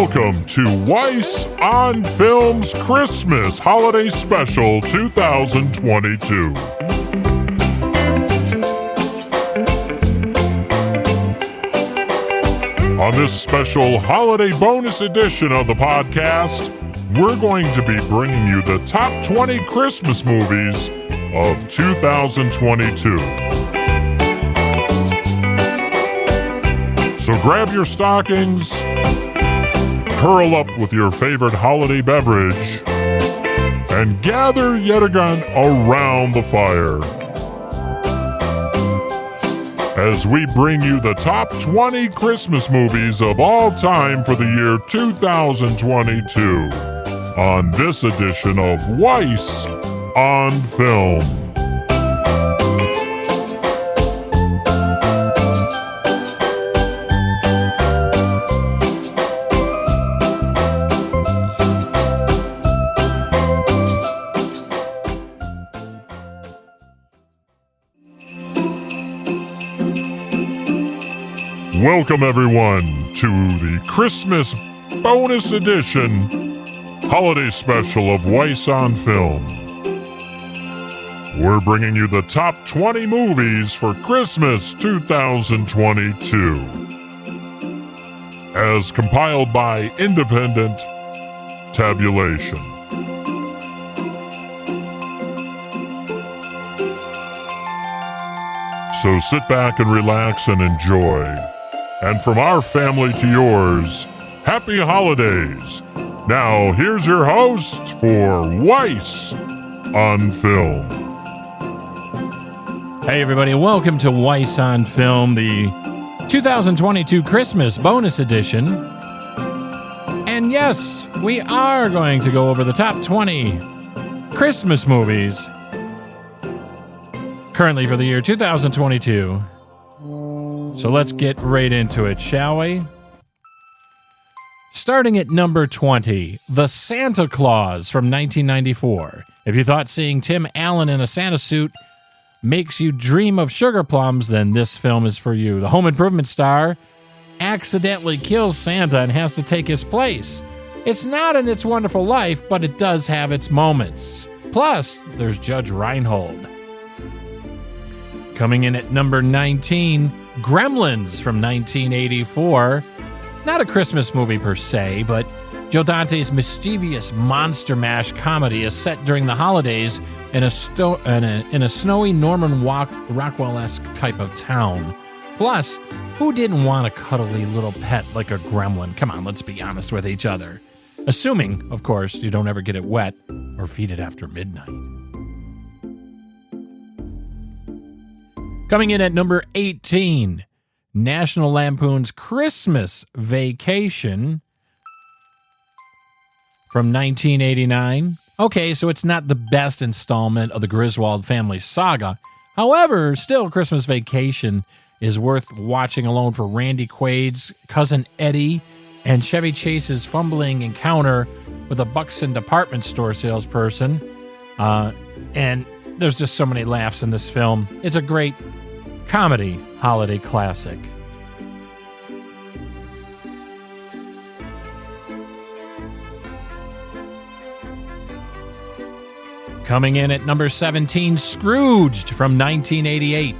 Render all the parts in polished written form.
Welcome to Weiss on Film's Christmas Holiday Special 2022. On this special holiday bonus edition of the podcast, we're going to be bringing you the top 20 Christmas movies of 2022. So grab your stockings, curl up with your favorite holiday beverage, and gather yet again around the fire as we bring you the top 20 Christmas movies of all time for the year 2022 on this edition of Weiss on Film. Welcome, everyone, to the Christmas bonus edition holiday special of Weiss on Film. We're bringing you the top 20 movies for Christmas 2022, as compiled by Independent Tabulation. So sit back and relax and enjoy. And from our family to yours, happy holidays. Now, here's your host for Weiss on Film. Hey, everybody. Welcome to Weiss on Film, the 2022 Christmas bonus edition. And yes, we are going to go over the top 20 Christmas movies currently for the year 2022. So let's get right into it, shall we? Starting at number 20, The Santa Claus from 1994. If you thought seeing Tim Allen in a Santa suit makes you dream of sugar plums, then this film is for you. The Home Improvement star accidentally kills Santa and has to take his place. It's not in It's Wonderful Life, but it does have its moments. Plus, there's Judge Reinhold. Coming in at number 19, Gremlins from 1984. Not a Christmas movie per se, but Joe Dante's mischievous monster mash comedy is set during the holidays in a snowy Norman Rockwell-esque type of town. Plus, who didn't want a cuddly little pet like a gremlin? Come on, let's be honest with each other. Assuming, of course, you don't ever get it wet or feed it after midnight. Coming in at number 18, National Lampoon's Christmas Vacation from 1989. Okay, so it's not the best installment of the Griswold family saga. However, still, Christmas Vacation is worth watching alone for Randy Quaid's cousin Eddie and Chevy Chase's fumbling encounter with a Buxton department store salesperson. And there's just so many laughs in this film. It's a great comedy holiday classic. Coming in at number 17, Scrooged from 1988.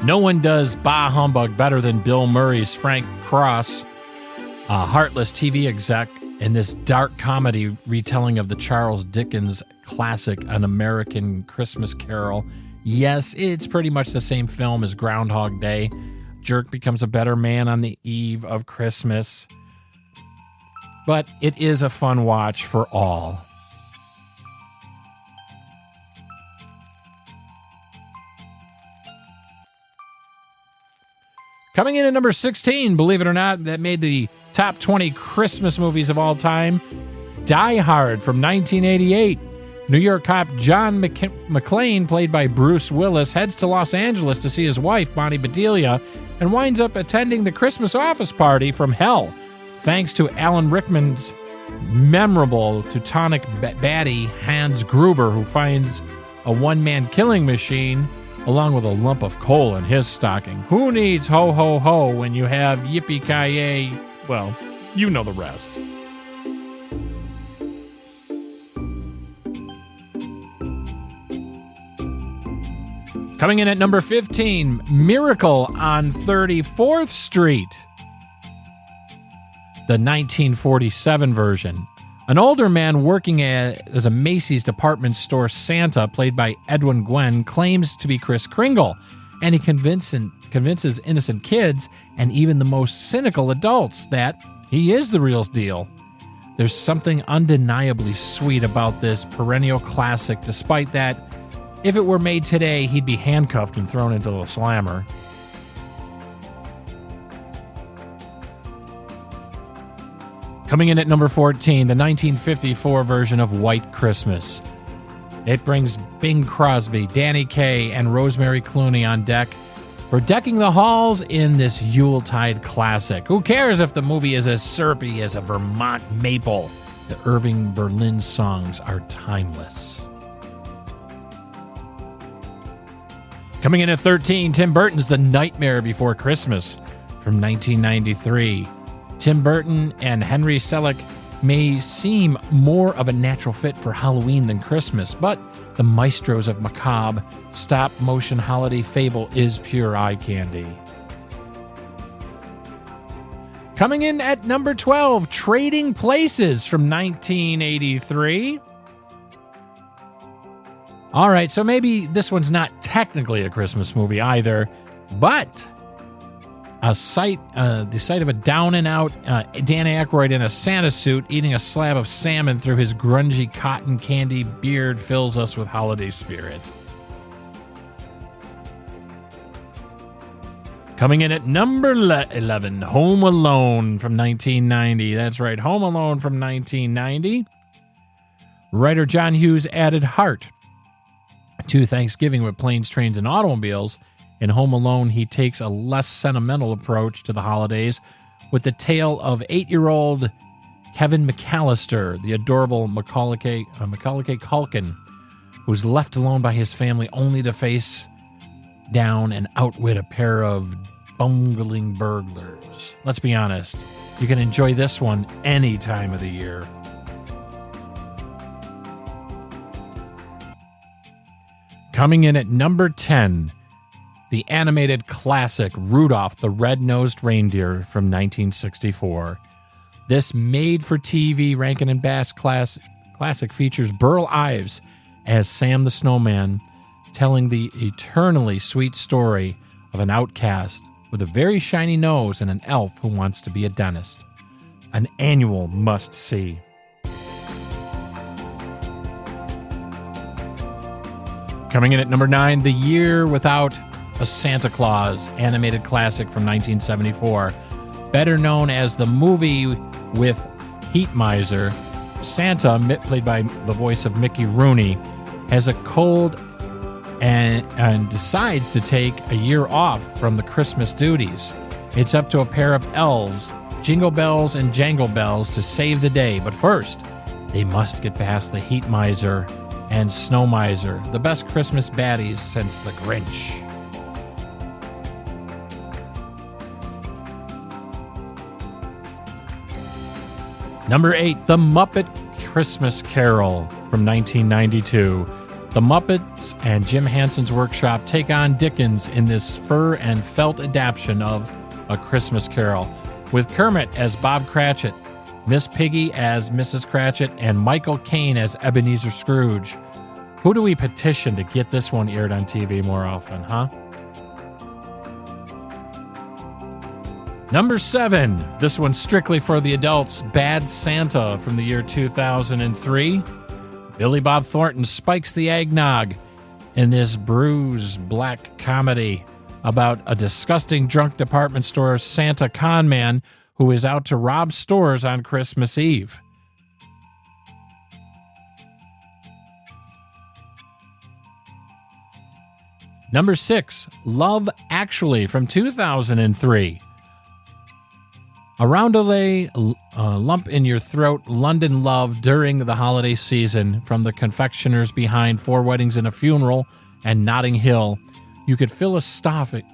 No one does bah humbug better than Bill Murray's Frank Cross, a heartless TV exec, in this dark comedy retelling of the Charles Dickens classic An American Christmas Carol. Yes, it's pretty much the same film as Groundhog Day. Jerk becomes a better man on the eve of Christmas. But it is a fun watch for all. Coming in at number 16, believe it or not, that made the top 20 Christmas movies of all time, Die Hard from 1988. New York cop John McClane, played by Bruce Willis, heads to Los Angeles to see his wife, Bonnie Bedelia, and winds up attending the Christmas office party from hell, thanks to Alan Rickman's memorable Teutonic baddie, Hans Gruber, who finds a one-man killing machine along with a lump of coal in his stocking. Who needs ho-ho-ho when you have yippee-ki-yay? Well, You know the rest. Coming in at number 15, Miracle on 34th Street. The 1947 version. An older man working as a Macy's department store Santa, played by Edwin Gwen, claims to be Kris Kringle, and he convinces innocent kids and even the most cynical adults that he is the real deal. There's something undeniably sweet about this perennial classic, despite that, if it were made today, he'd be handcuffed and thrown into the slammer. Coming in at number 14, the 1954 version of White Christmas. It brings Bing Crosby, Danny Kaye, and Rosemary Clooney on deck for decking the halls in this Yuletide classic. Who cares if the movie is as syrupy as a Vermont maple? The Irving Berlin songs are timeless. Coming in at 13, Tim Burton's The Nightmare Before Christmas from 1993. Tim Burton and Henry Selick may seem more of a natural fit for Halloween than Christmas, but the maestros of macabre stop-motion holiday fable is pure eye candy. Coming in at number 12, Trading Places from 1983. All right, so maybe this one's not technically a Christmas movie either, but the sight of a down-and-out Dan Aykroyd in a Santa suit eating a slab of salmon through his grungy cotton candy beard fills us with holiday spirit. Coming in at number 11, Home Alone from 1990. That's right, Home Alone from 1990. Writer John Hughes added heart to Thanksgiving with Planes, Trains, and Automobiles. In Home Alone, he takes a less sentimental approach to the holidays with the tale of 8-year-old Kevin McAllister, the adorable Macaulay Culkin, who's left alone by his family only to face down and outwit a pair of bungling burglars. Let's be honest, you can enjoy this one any time of the year. Coming in at number 10, the animated classic Rudolph the Red-Nosed Reindeer from 1964. This made-for-TV Rankin and Bass classic features Burl Ives as Sam the Snowman, telling the eternally sweet story of an outcast with a very shiny nose and an elf who wants to be a dentist. An annual must-see. Coming in at number 9, The Year Without a Santa Claus, animated classic from 1974. Better known as the movie with Heat Miser, Santa, played by the voice of Mickey Rooney, has a cold and decides to take a year off from the Christmas duties. It's up to a pair of elves, Jingle Bells and Jangle Bells, to save the day. But first, they must get past the Heat Miser and Snow Miser, the best Christmas baddies since the Grinch. Number 8, The Muppet Christmas Carol from 1992. The Muppets and Jim Henson's Workshop take on Dickens in this fur and felt adaptation of A Christmas Carol, with Kermit as Bob Cratchit, Miss Piggy as Mrs. Cratchit, and Michael Caine as Ebenezer Scrooge. Who do we petition to get this one aired on TV more often, huh? Number 7, this one's strictly for the adults, Bad Santa from the year 2003. Billy Bob Thornton spikes the eggnog in this bruised black comedy about a disgusting drunk department store Santa con man who is out to rob stores on Christmas Eve. Number 6, Love Actually from 2003. A roundelay lump in your throat, London love during the holiday season from the confectioners behind Four Weddings and a Funeral and Notting Hill. You could fill a stocking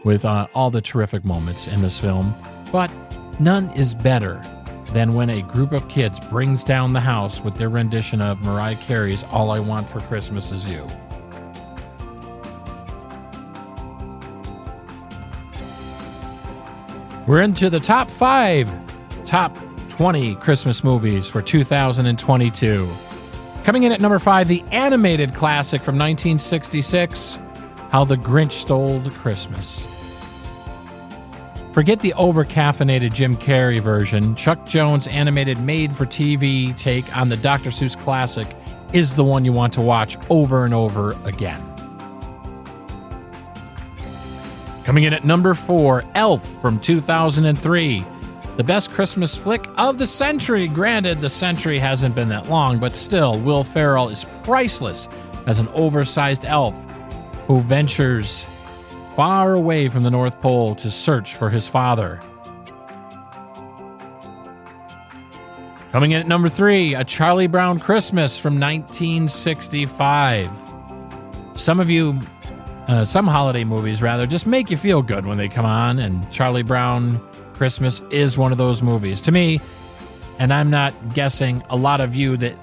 with all the terrific moments in this film. But none is better than when a group of kids brings down the house with their rendition of Mariah Carey's All I Want for Christmas Is You. We're into the top 20 Christmas movies for 2022. Coming in at number 5, the animated classic from 1966, How the Grinch Stole Christmas. Forget the over-caffeinated Jim Carrey version. Chuck Jones' animated made-for-TV take on the Dr. Seuss classic is the one you want to watch over and over again. Coming in at number 4, Elf from 2003. The best Christmas flick of the century. Granted, the century hasn't been that long, but still, Will Ferrell is priceless as an oversized elf who ventures far away from the North Pole to search for his father. Coming in at number 3, A Charlie Brown Christmas from 1965. Some holiday movies, rather, just make you feel good when they come on, and Charlie Brown Christmas is one of those movies. To me, and I'm not guessing a lot of you, that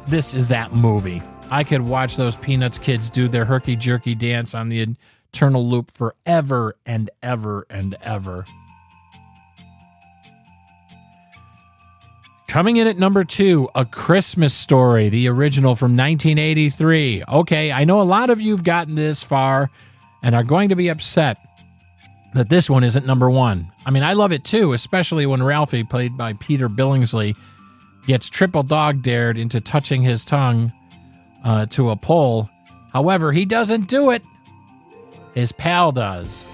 this is that movie. I could watch those Peanuts kids do their herky-jerky dance on the eternal loop forever and ever and ever. Coming in at number 2, A Christmas Story, the original from 1983. Okay, I know a lot of you have gotten this far and are going to be upset that this one isn't number 1. I mean, I love it too, especially when Ralphie, played by Peter Billingsley, gets triple dog dared into touching his tongue to a pole. However, he doesn't do it. His pal does.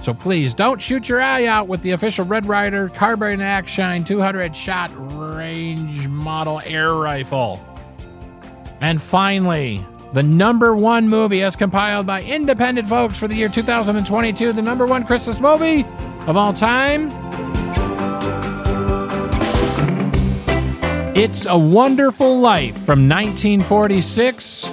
So please don't shoot your eye out with the official Red Ryder Carbine Action 200 shot range model air rifle. And finally, the number 1 movie as compiled by independent folks for the year 2022, the number 1 Christmas movie of all time. It's a Wonderful Life from 1946.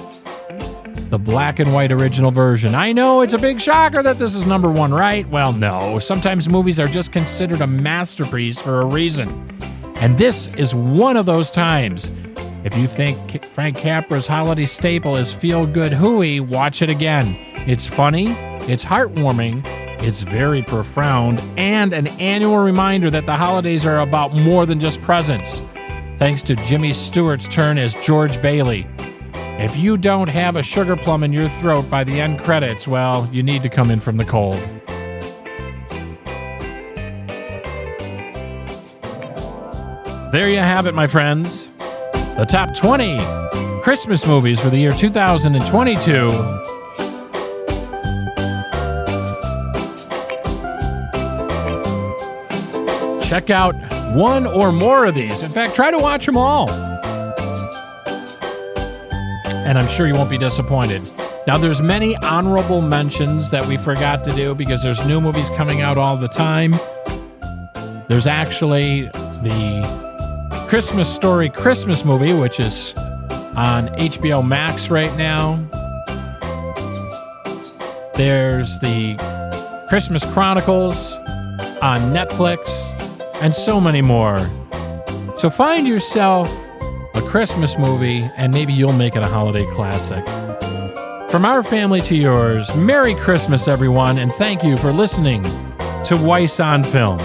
The black and white original version. I know it's a big shocker that this is number 1, right? Well, no. Sometimes movies are just considered a masterpiece for a reason. And this is one of those times. If you think Frank Capra's holiday staple is feel-good hooey, watch it again. It's funny, it's heartwarming, it's very profound, and an annual reminder that the holidays are about more than just presents. Thanks to Jimmy Stewart's turn as George Bailey. If you don't have a sugar plum in your throat by the end credits, well, you need to come in from the cold. There you have it, my friends. The top 20 Christmas movies for the year 2022. Check out one or more of these. In fact, try to watch them all. And I'm sure you won't be disappointed. Now, there's many honorable mentions that we forgot to do because there's new movies coming out all the time. There's actually the Christmas Story Christmas movie, which is on HBO Max right now. There's the Christmas Chronicles on Netflix, and so many more. So find yourself a Christmas movie, and maybe you'll make it a holiday classic. From our family to yours, Merry Christmas, everyone, and thank you for listening to Weiss on Film.